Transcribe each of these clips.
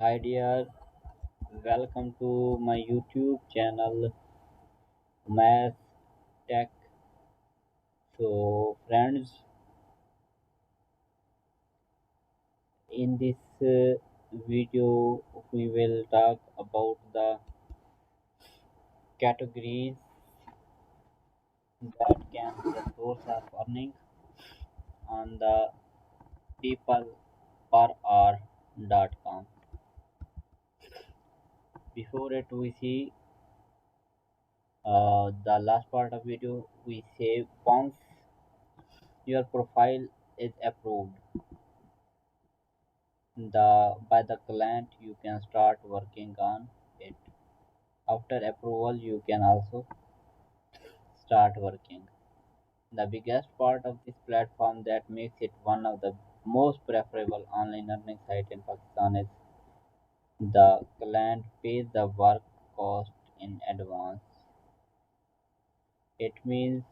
Hi dear, welcome to my YouTube channel Math Tech. So friends, in this video we will talk about the categories that can be the source of earning on the PeoplePerHour.com. Before it we see the last part of video we say once your profile is approved by the client you can start working on it. After approval you can also start working. The biggest part of this platform that makes it one of the most preferable online earning site in Pakistan is the client pays the work cost in advance. It means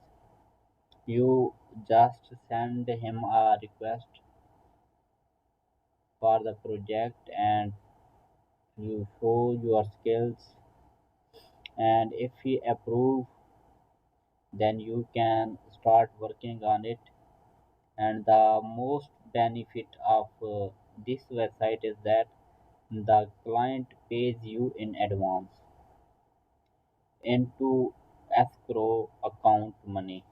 you just send him a request for the project and you show your skills, and if he approves then you can start working on it. And the most benefit of this website is that the client pays you in advance into escrow account money,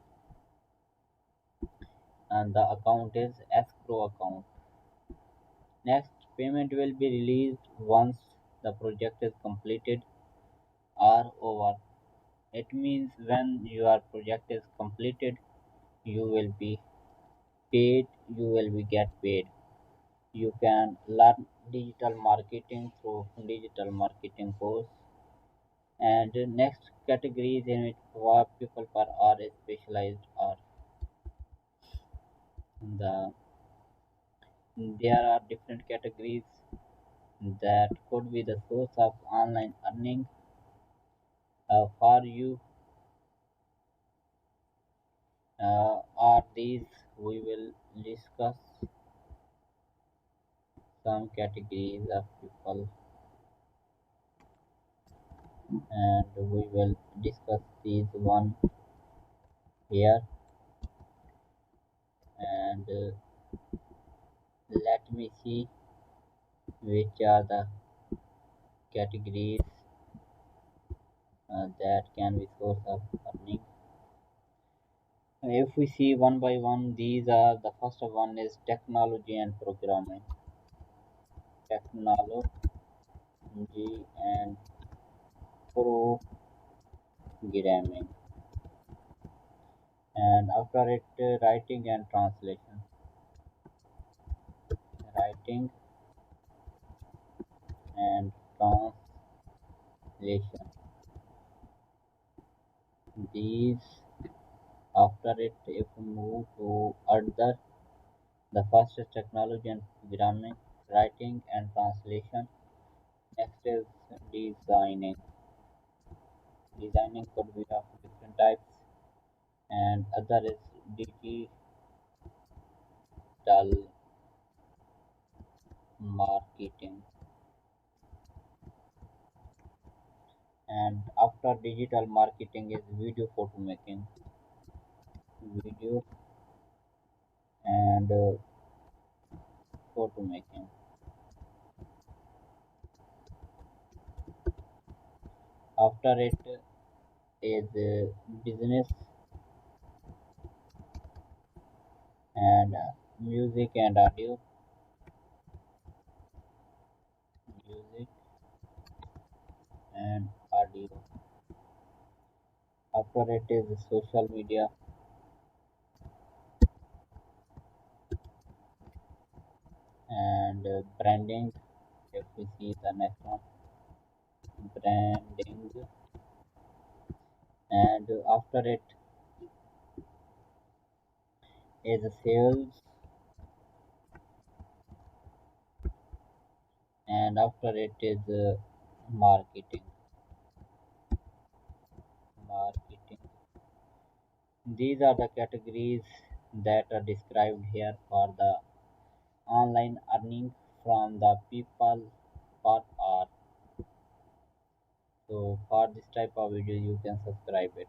and the account is escrow account. Next, payment will be released once the project is completed or over. It means when your project is completed you will be paid, you will be get paid. You can learn digital marketing through digital marketing course. And the next categories in which people per hour is specialized are the there are different categories that could be the source of online earning for you. Are these we will discuss some categories of people, and we will discuss these one here. And let me see which are the categories that can be source of earning. If we see one by one, these are the first one is technology and programming. Technology and programming. And after it, writing and translation. Writing and translation. These after it, if we move to other, the first is technology and programming, writing and translation. Next is designing. Designing could be of different types, and other is digital marketing. And after digital marketing is video photo making, video and photo making. After it is business and music and audio. Music and audio. After it is social media and branding. If we see the next one, branding. And after it is sales, and after it is marketing. Marketing. These are the categories that are described here for the online earning from the PeoplePerHour.com. per hour. So for this type of video you can subscribe it.